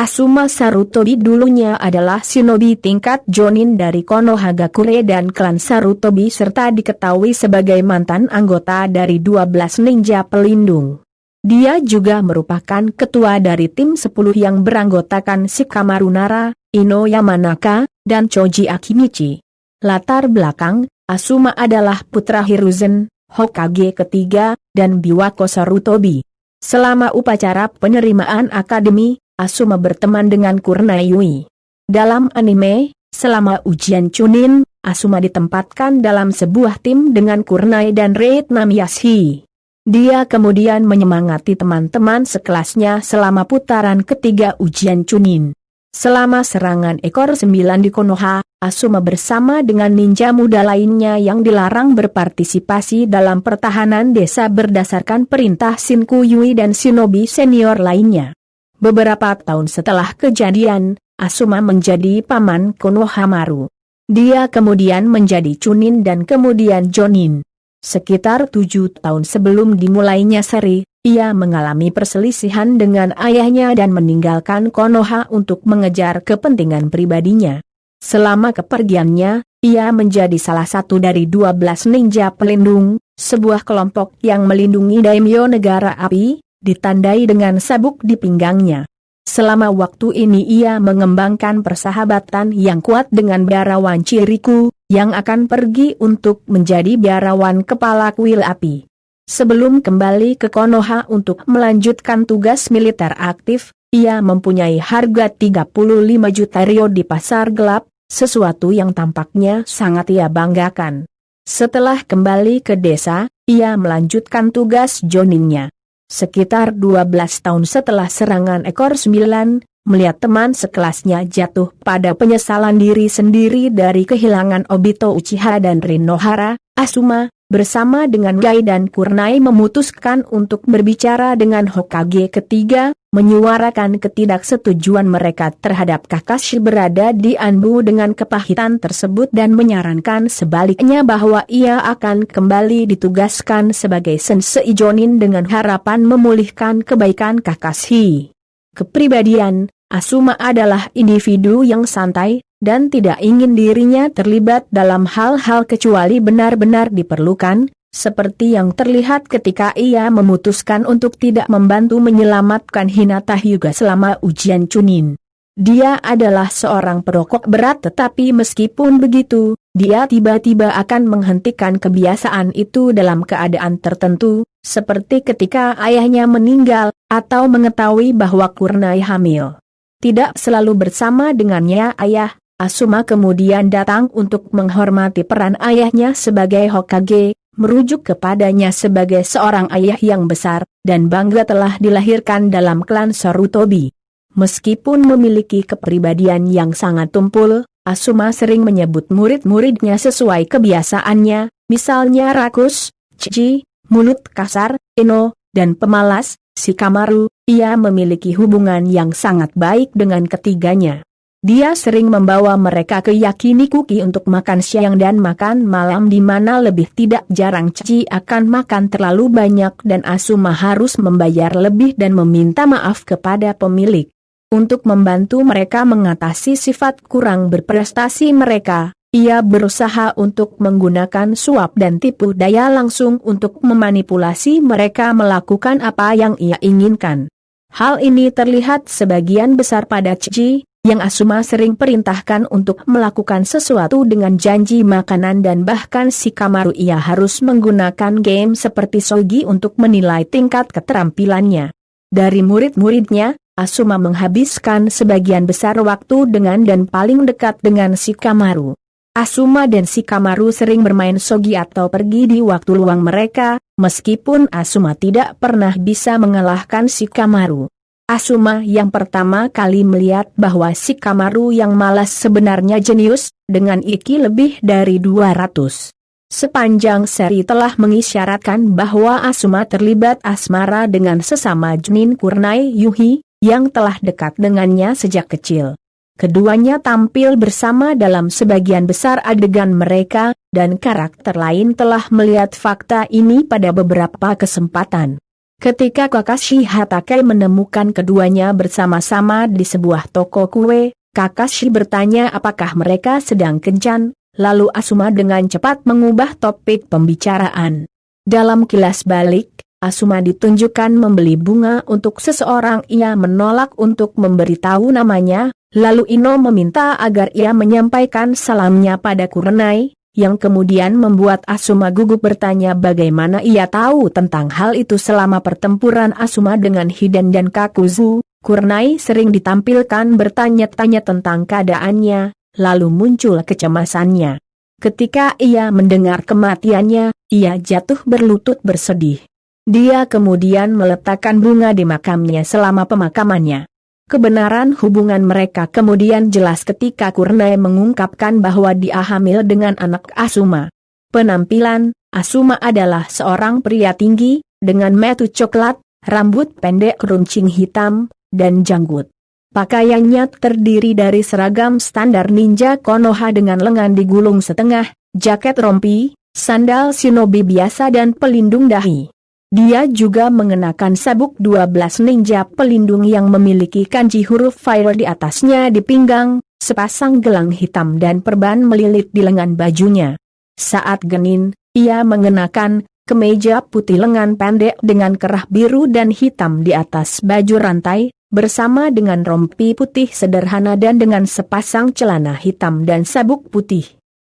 Asuma Sarutobi dulunya adalah shinobi tingkat Jonin dari Konohagakure dan klan Sarutobi serta diketahui sebagai mantan anggota dari 12 ninja pelindung. Dia juga merupakan ketua dari tim 10 yang beranggotakan Shikamaru Nara, Ino Yamanaka, dan Choji Akimichi. Latar belakang, Asuma adalah putra Hiruzen, Hokage ketiga, dan Biwako Sarutobi. Selama upacara penerimaan akademi, Asuma berteman dengan Kurenai Yui. Dalam anime, selama ujian Chunin, Asuma ditempatkan dalam sebuah tim dengan Kurenai dan Reid Namiyashi. Dia kemudian menyemangati teman-teman sekelasnya selama putaran ketiga ujian Chunin. Selama serangan ekor 9 di Konoha, Asuma bersama dengan ninja muda lainnya yang dilarang berpartisipasi dalam pertahanan desa berdasarkan perintah Shinku Yui dan shinobi senior lainnya. Beberapa tahun setelah kejadian, Asuma menjadi paman Konohamaru. Dia kemudian menjadi Chunin dan kemudian Jonin. Sekitar 7 tahun sebelum dimulainya seri, ia mengalami perselisihan dengan ayahnya dan meninggalkan Konoha untuk mengejar kepentingan pribadinya. Selama kepergiannya, ia menjadi salah satu dari 12 ninja pelindung, sebuah kelompok yang melindungi daimyo negara api, ditandai dengan sabuk di pinggangnya. Selama waktu ini ia mengembangkan persahabatan yang kuat dengan biarawan Chiriku, yang akan pergi untuk menjadi biarawan kepala kuil api. Sebelum kembali ke Konoha untuk melanjutkan tugas militer aktif, ia mempunyai harga 35 juta ryo di pasar gelap, sesuatu yang tampaknya sangat ia banggakan. Setelah kembali ke desa, ia melanjutkan tugas joninnya. Sekitar 12 tahun setelah serangan ekor 9, melihat teman sekelasnya jatuh pada penyesalan diri sendiri dari kehilangan Obito Uchiha dan Rinohara, Asuma, bersama dengan Gai dan Kurenai memutuskan untuk berbicara dengan Hokage ketiga, menyuarakan ketidaksetujuan mereka terhadap Kakashi berada di Anbu dengan kepahitan tersebut dan menyarankan sebaliknya bahwa ia akan kembali ditugaskan sebagai sensei Jonin dengan harapan memulihkan kebaikan Kakashi. Kepribadian, Asuma adalah individu yang santai, dan tidak ingin dirinya terlibat dalam hal-hal kecuali benar-benar diperlukan, seperti yang terlihat ketika ia memutuskan untuk tidak membantu menyelamatkan Hinata Hyuga selama ujian Chunin. Dia adalah seorang perokok berat tetapi meskipun begitu, dia tiba-tiba akan menghentikan kebiasaan itu dalam keadaan tertentu, seperti ketika ayahnya meninggal, atau mengetahui bahwa Kurenai hamil. Tidak selalu bersama dengannya ayah, Asuma kemudian datang untuk menghormati peran ayahnya sebagai Hokage, merujuk kepadanya sebagai seorang ayah yang besar, dan bangga telah dilahirkan dalam klan Sarutobi. Meskipun memiliki kepribadian yang sangat tumpul, Asuma sering menyebut murid-muridnya sesuai kebiasaannya, misalnya rakus, cici, mulut kasar, eno, dan pemalas, Shikamaru. Ia memiliki hubungan yang sangat baik dengan ketiganya. Dia sering membawa mereka ke Yakinikuki untuk makan siang dan makan malam di mana lebih tidak jarang Cici akan makan terlalu banyak dan Asuma harus membayar lebih dan meminta maaf kepada pemilik. Untuk membantu mereka mengatasi sifat kurang berprestasi mereka, ia berusaha untuk menggunakan suap dan tipu daya langsung untuk memanipulasi mereka melakukan apa yang ia inginkan. Hal ini terlihat sebagian besar pada Cici, yang Asuma sering perintahkan untuk melakukan sesuatu dengan janji makanan dan bahkan Shikamaru ia harus menggunakan game seperti Shogi untuk menilai tingkat keterampilannya. Dari murid-muridnya, Asuma menghabiskan sebagian besar waktu dengan dan paling dekat dengan Shikamaru. Asuma dan Shikamaru sering bermain Shogi atau pergi di waktu luang mereka, meskipun Asuma tidak pernah bisa mengalahkan Shikamaru. Asuma yang pertama kali melihat bahwa Shikamaru yang malas sebenarnya jenius, dengan IQ lebih dari 200. Sepanjang seri telah mengisyaratkan bahwa Asuma terlibat asmara dengan sesama Jonin Kurenai Yuhi, yang telah dekat dengannya sejak kecil. Keduanya tampil bersama dalam sebagian besar adegan mereka, dan karakter lain telah melihat fakta ini pada beberapa kesempatan. Ketika Kakashi Hatake menemukan keduanya bersama-sama di sebuah toko kue, Kakashi bertanya apakah mereka sedang kencan, lalu Asuma dengan cepat mengubah topik pembicaraan. Dalam kilas balik, Asuma ditunjukkan membeli bunga untuk seseorang. Ia menolak untuk memberitahu namanya, lalu Ino meminta agar ia menyampaikan salamnya pada Kurenai, yang kemudian membuat Asuma gugup bertanya bagaimana ia tahu tentang hal itu. Selama pertempuran Asuma dengan Hiden dan Kakuzu, Kurenai sering ditampilkan bertanya-tanya tentang keadaannya, lalu muncul kecemasannya. Ketika ia mendengar kematiannya, ia jatuh berlutut bersedih. Dia kemudian meletakkan bunga di makamnya selama pemakamannya. Kebenaran hubungan mereka kemudian jelas ketika Kurenai mengungkapkan bahwa dia hamil dengan anak Asuma. Penampilan, Asuma adalah seorang pria tinggi, dengan mata coklat, rambut pendek runcing hitam, dan janggut. Pakaiannya terdiri dari seragam standar ninja Konoha dengan lengan digulung setengah, jaket rompi, sandal shinobi biasa dan pelindung dahi. Dia juga mengenakan sabuk 12 ninja pelindung yang memiliki kanji huruf fire di atasnya di pinggang, sepasang gelang hitam dan perban melilit di lengan bajunya. Saat genin, ia mengenakan kemeja putih lengan pendek dengan kerah biru dan hitam di atas baju rantai, bersama dengan rompi putih sederhana dan dengan sepasang celana hitam dan sabuk putih.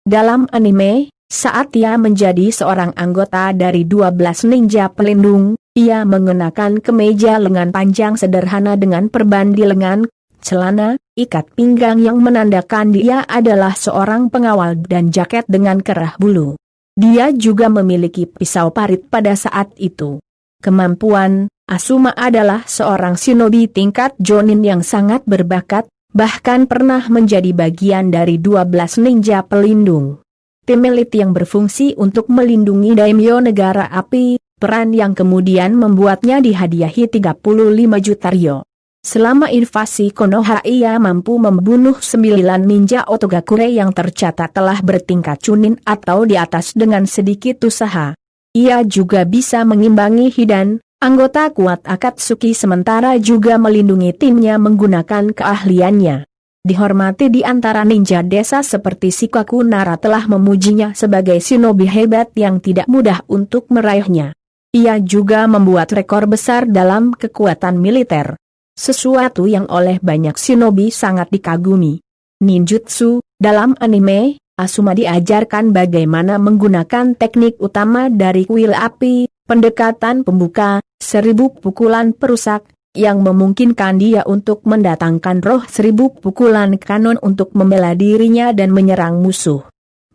Dalam anime, saat ia menjadi seorang anggota dari 12 ninja pelindung, ia mengenakan kemeja lengan panjang sederhana dengan perban di lengan, celana, ikat pinggang yang menandakan dia adalah seorang pengawal dan jaket dengan kerah bulu. Dia juga memiliki pisau parit pada saat itu. Kemampuan, Asuma adalah seorang shinobi tingkat jonin yang sangat berbakat, bahkan pernah menjadi bagian dari 12 ninja pelindung. Tim elit yang berfungsi untuk melindungi daimyo negara api, peran yang kemudian membuatnya dihadiahi 35 juta ryo. Selama invasi Konoha ia mampu membunuh 9 ninja Otogakure yang tercatat telah bertingkat chunin atau di atas dengan sedikit usaha. Ia juga bisa mengimbangi Hidan, anggota kuat Akatsuki, sementara juga melindungi timnya menggunakan keahliannya. Dihormati di antara ninja desa seperti Shikaku Nara telah memujinya sebagai shinobi hebat yang tidak mudah untuk meraihnya. Ia juga membuat rekor besar dalam kekuatan militer. Sesuatu yang oleh banyak shinobi sangat dikagumi. Ninjutsu, dalam anime, Asuma diajarkan bagaimana menggunakan teknik utama dari kuil api, pendekatan pembuka, 1000 pukulan perusak, yang memungkinkan dia untuk mendatangkan roh 1000 pukulan kanon untuk membela dirinya dan menyerang musuh.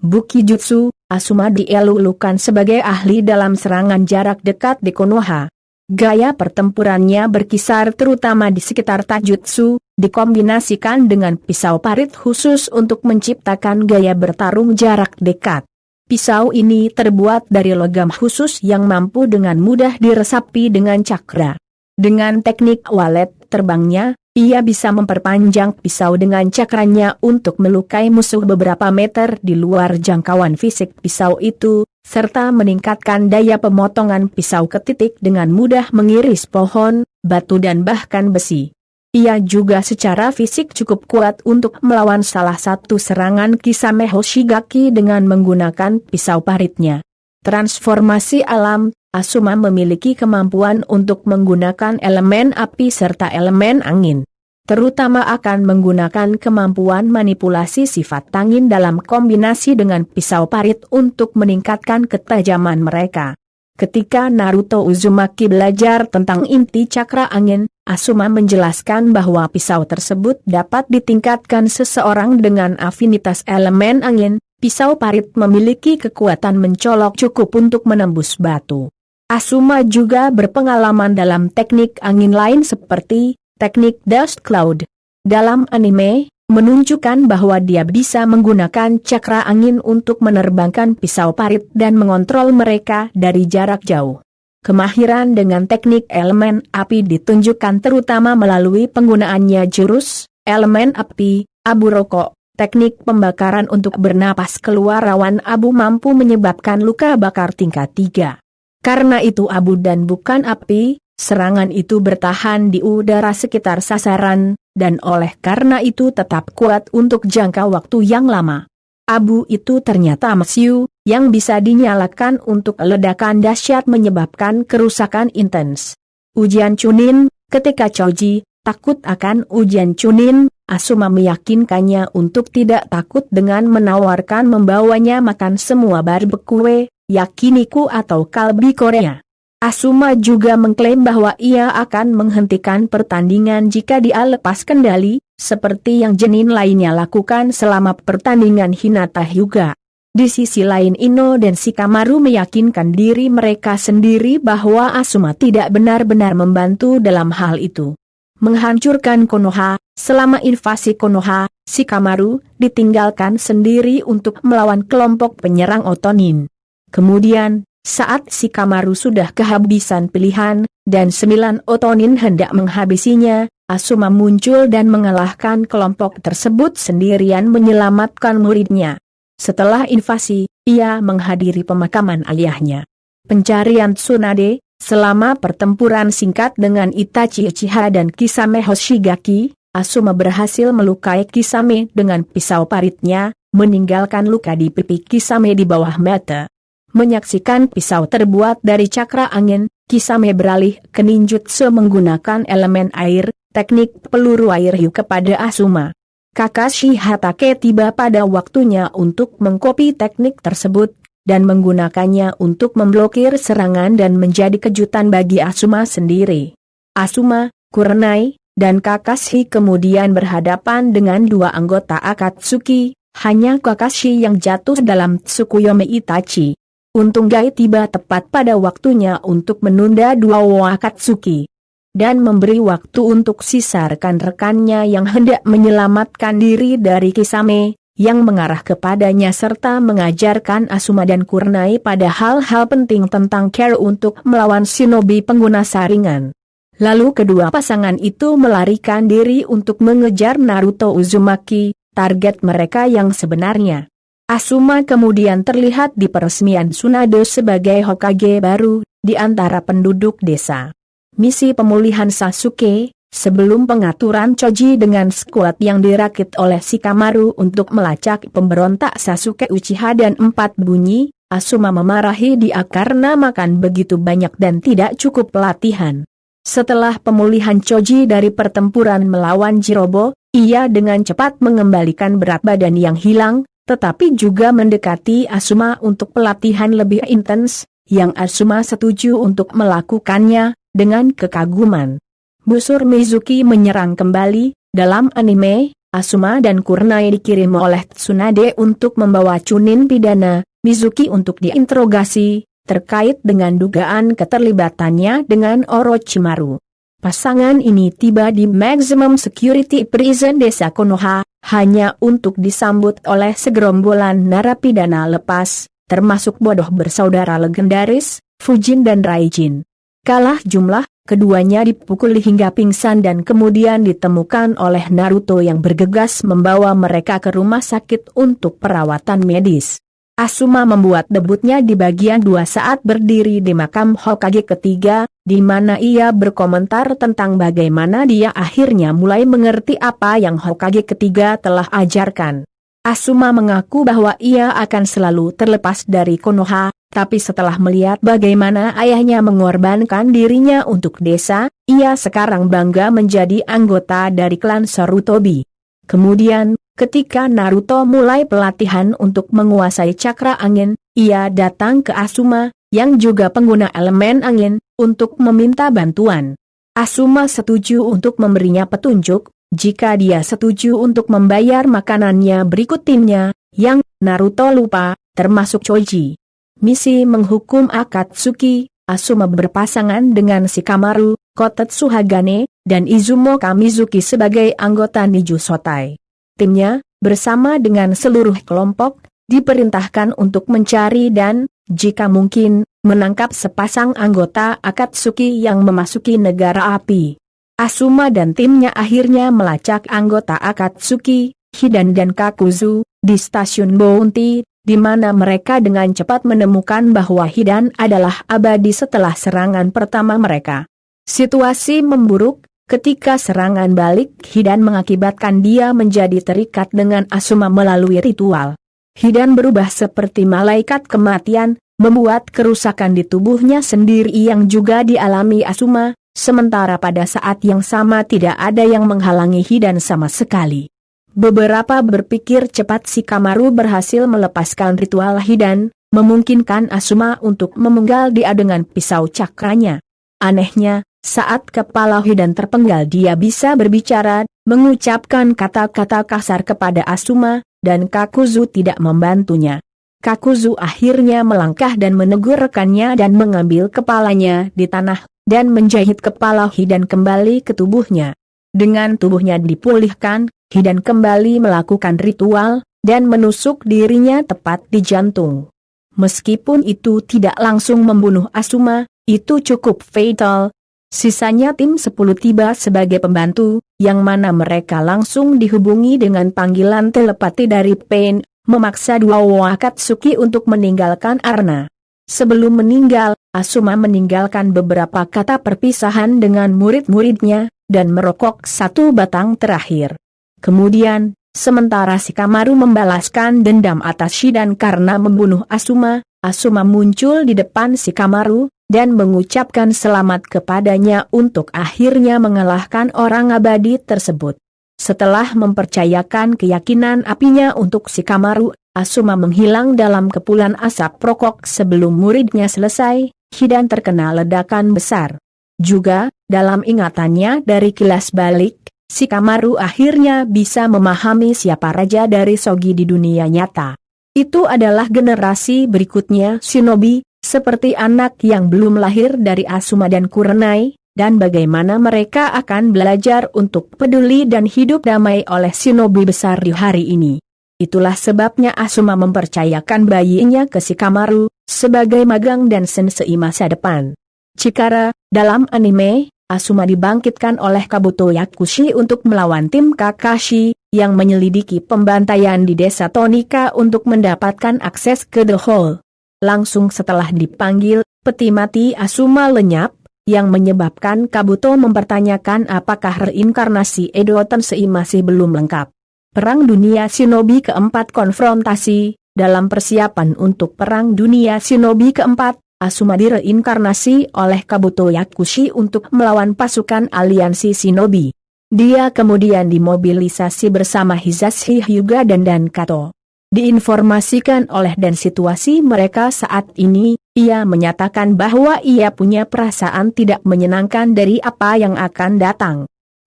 Bukijutsu, Asuma dielulukan sebagai ahli dalam serangan jarak dekat di Konoha. Gaya pertempurannya berkisar terutama di sekitar Taijutsu, dikombinasikan dengan pisau parit khusus untuk menciptakan gaya bertarung jarak dekat. Pisau ini terbuat dari logam khusus yang mampu dengan mudah diresapi dengan cakra. Dengan teknik walet terbangnya, ia bisa memperpanjang pisau dengan cakranya untuk melukai musuh beberapa meter di luar jangkauan fisik pisau itu, serta meningkatkan daya pemotongan pisau ke titik dengan mudah mengiris pohon, batu dan bahkan besi. Ia juga secara fisik cukup kuat untuk melawan salah satu serangan Kisame Hoshigaki dengan menggunakan pisau paritnya. Transformasi alam, Asuma memiliki kemampuan untuk menggunakan elemen api serta elemen angin. Terutama akan menggunakan kemampuan manipulasi sifat angin dalam kombinasi dengan pisau parit untuk meningkatkan ketajaman mereka. Ketika Naruto Uzumaki belajar tentang inti cakra angin, Asuma menjelaskan bahwa pisau tersebut dapat ditingkatkan seseorang dengan afinitas elemen angin. Pisau parit memiliki kekuatan mencolok cukup untuk menembus batu. Asuma juga berpengalaman dalam teknik angin lain seperti teknik Dust Cloud. Dalam anime, menunjukkan bahwa dia bisa menggunakan cakra angin untuk menerbangkan pisau parit dan mengontrol mereka dari jarak jauh. Kemahiran dengan teknik elemen api ditunjukkan terutama melalui penggunaannya jurus elemen api, abu rokok. Teknik pembakaran untuk bernapas keluar awan abu mampu menyebabkan luka bakar tingkat 3. Karena itu abu dan bukan api, serangan itu bertahan di udara sekitar sasaran, dan oleh karena itu tetap kuat untuk jangka waktu yang lama. Abu itu ternyata mesiu, yang bisa dinyalakan untuk ledakan dahsyat menyebabkan kerusakan intens. Ujian Chunin, ketika Choji takut akan ujian Chunin, Asuma meyakinkannya untuk tidak takut dengan menawarkan membawanya makan semua barbekue, yakiniku atau kalbi Korea. Asuma juga mengklaim bahwa ia akan menghentikan pertandingan jika dia lepas kendali, seperti yang Genin lainnya lakukan selama pertandingan Hinata Hyuga. Di sisi lain Ino dan Shikamaru meyakinkan diri mereka sendiri bahwa Asuma tidak benar-benar membantu dalam hal itu. Menghancurkan Konoha, selama invasi Konoha, Shikamaru ditinggalkan sendiri untuk melawan kelompok penyerang Otonin. Kemudian, saat Shikamaru sudah kehabisan pilihan, dan 9 Otonin hendak menghabisinya, Asuma muncul dan mengalahkan kelompok tersebut sendirian menyelamatkan muridnya. Setelah invasi, ia menghadiri pemakaman ayahnya. Pencarian Tsunade, selama pertempuran singkat dengan Itachi Uchiha dan Kisame Hoshigaki, Asuma berhasil melukai Kisame dengan pisau paritnya, meninggalkan luka di pipi Kisame di bawah mata. Menyaksikan pisau terbuat dari cakra angin, Kisame beralih ke ninjutsu menggunakan elemen air, teknik peluru air hiu kepada Asuma. Kakashi Hatake tiba pada waktunya untuk mengkopi teknik tersebut, dan menggunakannya untuk memblokir serangan dan menjadi kejutan bagi Asuma sendiri. Asuma, Kurenai, dan Kakashi kemudian berhadapan dengan 2 anggota Akatsuki, hanya Kakashi yang jatuh dalam Tsukuyomi Itachi. Untung Gai tiba tepat pada waktunya untuk menunda 2 Akatsuki, dan memberi waktu untuk sisa rekan-rekannya yang hendak menyelamatkan diri dari Kisame, yang mengarah kepadanya serta mengajarkan Asuma dan Kurenai pada hal-hal penting tentang cara untuk melawan shinobi pengguna saringan. Lalu kedua pasangan itu melarikan diri untuk mengejar Naruto Uzumaki, target mereka yang sebenarnya. Asuma kemudian terlihat di peresmian Tsunade sebagai Hokage baru, di antara penduduk desa. Misi pemulihan Sasuke, sebelum pengaturan Choji dengan skuad yang dirakit oleh Shikamaru untuk melacak pemberontak Sasuke Uchiha dan 4 bunyi, Asuma memarahi dia karena makan begitu banyak dan tidak cukup pelatihan. Setelah pemulihan Choji dari pertempuran melawan Jirobo, ia dengan cepat mengembalikan berat badan yang hilang, tetapi juga mendekati Asuma untuk pelatihan lebih intens, yang Asuma setuju untuk melakukannya, dengan kekaguman. Busur Mizuki menyerang kembali. Dalam anime, Asuma dan Kurenai dikirim oleh Tsunade untuk membawa Chunin pidana, Mizuki untuk diinterogasi, terkait dengan dugaan keterlibatannya dengan Orochimaru. Pasangan ini tiba di Maximum Security Prison Desa Konoha, hanya untuk disambut oleh segerombolan narapidana lepas, termasuk bodoh bersaudara legendaris, Fujin dan Raijin. Kalah jumlah, keduanya dipukuli hingga pingsan dan kemudian ditemukan oleh Naruto yang bergegas membawa mereka ke rumah sakit untuk perawatan medis. Asuma membuat debutnya di bagian 2 saat berdiri di makam Hokage ketiga, di mana ia berkomentar tentang bagaimana dia akhirnya mulai mengerti apa yang Hokage ketiga telah ajarkan. Asuma mengaku bahwa ia akan selalu terlepas dari Konoha, tapi setelah melihat bagaimana ayahnya mengorbankan dirinya untuk desa, ia sekarang bangga menjadi anggota dari klan Sarutobi. Kemudian, ketika Naruto mulai pelatihan untuk menguasai cakra angin, ia datang ke Asuma, yang juga pengguna elemen angin, untuk meminta bantuan. Asuma setuju untuk memberinya petunjuk, jika dia setuju untuk membayar makanannya berikut timnya, yang Naruto lupa, termasuk Choji. Misi menghukum Akatsuki, Asuma berpasangan dengan Shikamaru, Kotetsu Hagane, dan Izumo Kamizuki sebagai anggota Niju Sotai. Timnya, bersama dengan seluruh kelompok, diperintahkan untuk mencari dan, jika mungkin, menangkap sepasang anggota Akatsuki yang memasuki negara api. Asuma dan timnya akhirnya melacak anggota Akatsuki, Hidan dan Kakuzu, di stasiun Bounty, di mana mereka dengan cepat menemukan bahwa Hidan adalah abadi setelah serangan pertama mereka. Situasi memburuk ketika serangan balik Hidan mengakibatkan dia menjadi terikat dengan Asuma melalui ritual. Hidan berubah seperti malaikat kematian, membuat kerusakan di tubuhnya sendiri yang juga dialami Asuma, sementara pada saat yang sama tidak ada yang menghalangi Hidan sama sekali. Beberapa berpikir cepat Shikamaru berhasil melepaskan ritual Hidan, memungkinkan Asuma untuk memenggal dia dengan pisau cakranya. Anehnya, saat kepala Hidan terpenggal dia bisa berbicara, mengucapkan kata-kata kasar kepada Asuma, dan Kakuzu tidak membantunya. Kakuzu akhirnya melangkah dan menegur rekannya dan mengambil kepalanya di tanah, dan menjahit kepala Hidan kembali ke tubuhnya. Dengan tubuhnya dipulihkan, Hidan kembali melakukan ritual, dan menusuk dirinya tepat di jantung. Meskipun itu tidak langsung membunuh Asuma, itu cukup fatal. Sisanya tim 10 tiba sebagai pembantu, yang mana mereka langsung dihubungi dengan panggilan telepati dari Pain, memaksa dua Wakatsuki untuk meninggalkan Arna. Sebelum meninggal, Asuma meninggalkan beberapa kata perpisahan dengan murid-muridnya, dan merokok satu batang terakhir. Kemudian, sementara Shikamaru membalaskan dendam atas Shidan karena membunuh Asuma, Asuma muncul di depan Shikamaru, dan mengucapkan selamat kepadanya untuk akhirnya mengalahkan orang abadi tersebut. Setelah mempercayakan keyakinan apinya untuk Shikamaru, Asuma menghilang dalam kepulan asap rokok sebelum muridnya selesai. Hidan terkena ledakan besar. Juga, dalam ingatannya dari kilas balik, Shikamaru akhirnya bisa memahami siapa raja dari Shogi di dunia nyata. Itu adalah generasi berikutnya shinobi, seperti anak yang belum lahir dari Asuma dan Kurenai, dan bagaimana mereka akan belajar untuk peduli dan hidup damai oleh shinobi besar di hari ini. Itulah sebabnya Asuma mempercayakan bayinya ke Shikamaru, sebagai magang dan sensei masa depan. Cikara, dalam anime, Asuma dibangkitkan oleh Kabuto Yakushi untuk melawan tim Kakashi, yang menyelidiki pembantaian di desa Tonika untuk mendapatkan akses ke The Hall. Langsung setelah dipanggil, peti mati Asuma lenyap, yang menyebabkan Kabuto mempertanyakan apakah reinkarnasi Edo Tensei masih belum lengkap. Perang Dunia Shinobi keempat konfrontasi. Dalam persiapan untuk Perang Dunia Shinobi keempat, Asuma direinkarnasi oleh Kabuto Yakushi untuk melawan pasukan aliansi Shinobi. Dia kemudian dimobilisasi bersama Hisashi Hyuga dan Kato. Diinformasikan oleh dan situasi mereka saat ini, ia menyatakan bahwa ia punya perasaan tidak menyenangkan dari apa yang akan datang.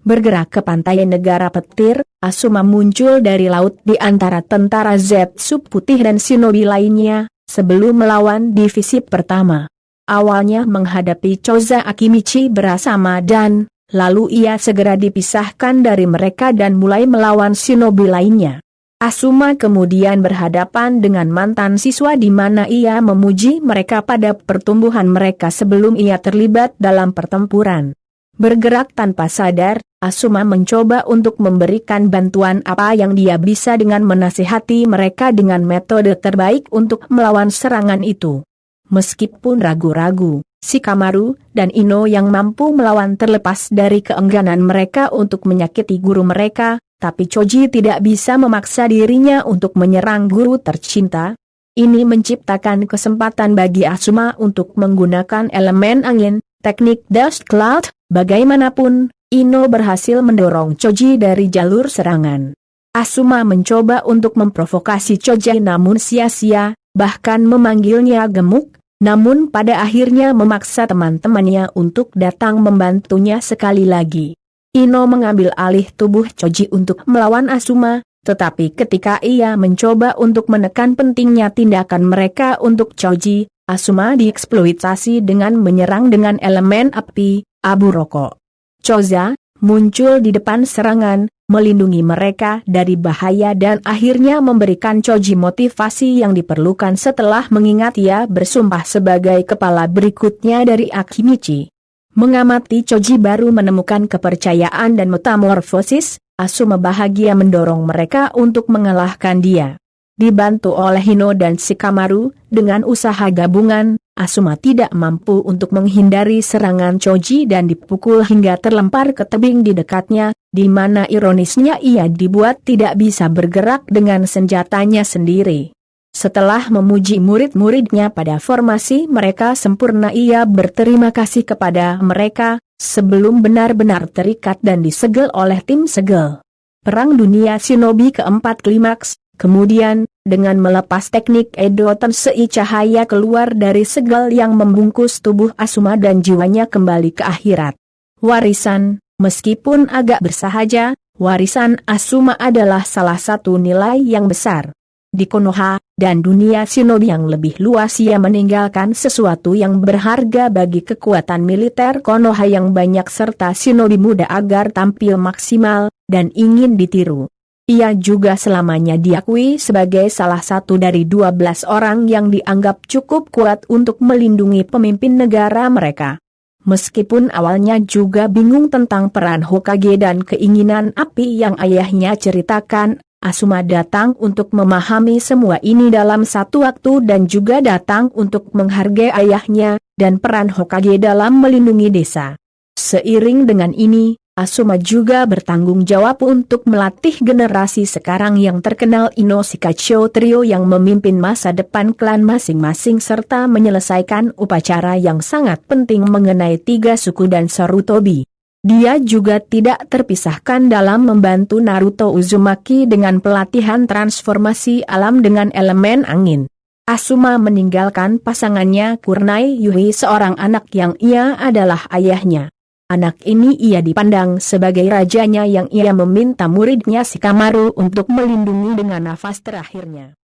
Bergerak ke pantai negara petir, Asuma muncul dari laut di antara tentara Zetsu Putih dan shinobi lainnya, sebelum melawan divisi pertama. Awalnya menghadapi Choza Akimichi bersama dan, lalu ia segera dipisahkan dari mereka dan mulai melawan shinobi lainnya. Asuma kemudian berhadapan dengan mantan siswa di mana ia memuji mereka pada pertumbuhan mereka sebelum ia terlibat dalam pertempuran. Bergerak tanpa sadar, Asuma mencoba untuk memberikan bantuan apa yang dia bisa dengan menasihati mereka dengan metode terbaik untuk melawan serangan itu. Meskipun ragu-ragu, Shikamaru dan Ino yang mampu melawan terlepas dari keengganan mereka untuk menyakiti guru mereka, tapi Choji tidak bisa memaksa dirinya untuk menyerang guru tercinta. Ini menciptakan kesempatan bagi Asuma untuk menggunakan elemen angin, teknik Dust Cloud. Bagaimanapun, Ino berhasil mendorong Choji dari jalur serangan. Asuma mencoba untuk memprovokasi Choji namun sia-sia, bahkan memanggilnya gemuk, namun pada akhirnya memaksa teman-temannya untuk datang membantunya sekali lagi. Ino mengambil alih tubuh Choji untuk melawan Asuma, tetapi ketika ia mencoba untuk menekan pentingnya tindakan mereka untuk Choji, Asuma dieksploitasi dengan menyerang dengan elemen api, abu rokok. Choza muncul di depan serangan, melindungi mereka dari bahaya dan akhirnya memberikan Choji motivasi yang diperlukan setelah mengingat ia bersumpah sebagai kepala berikutnya dari Akimichi. Mengamati Choji baru menemukan kepercayaan dan metamorfosis, Asuma bahagia mendorong mereka untuk mengalahkan dia. Dibantu oleh Hino dan Shikamaru, dengan usaha gabungan, Asuma tidak mampu untuk menghindari serangan Choji dan dipukul hingga terlempar ke tebing di dekatnya, di mana ironisnya ia dibuat tidak bisa bergerak dengan senjatanya sendiri. Setelah memuji murid-muridnya pada formasi mereka sempurna, ia berterima kasih kepada mereka, sebelum benar-benar terikat dan disegel oleh tim segel. Perang Dunia Shinobi keempat klimaks, kemudian, dengan melepas teknik Edo Tensei, cahaya keluar dari segel yang membungkus tubuh Asuma dan jiwanya kembali ke akhirat. Warisan, meskipun agak bersahaja, warisan Asuma adalah salah satu nilai yang besar. Di Konoha dan dunia shinobi yang lebih luas, ia meninggalkan sesuatu yang berharga bagi kekuatan militer Konoha yang banyak serta shinobi muda agar tampil maksimal dan ingin ditiru. Ia juga selamanya diakui sebagai salah satu dari 12 orang yang dianggap cukup kuat untuk melindungi pemimpin negara mereka. Meskipun awalnya juga bingung tentang peran Hokage dan keinginan api yang ayahnya ceritakan, Asuma datang untuk memahami semua ini dalam satu waktu dan juga datang untuk menghargai ayahnya dan peran Hokage dalam melindungi desa. Seiring dengan ini, Asuma juga bertanggung jawab untuk melatih generasi sekarang yang terkenal Inoshikacho Trio yang memimpin masa depan klan masing-masing serta menyelesaikan upacara yang sangat penting mengenai 3 suku dan Sarutobi. Dia juga tidak terpisahkan dalam membantu Naruto Uzumaki dengan pelatihan transformasi alam dengan elemen angin. Asuma meninggalkan pasangannya Kurnai Yuhi, seorang anak yang ia adalah ayahnya. Anak ini ia dipandang sebagai rajanya yang ia meminta muridnya Shikamaru untuk melindungi dengan nafas terakhirnya.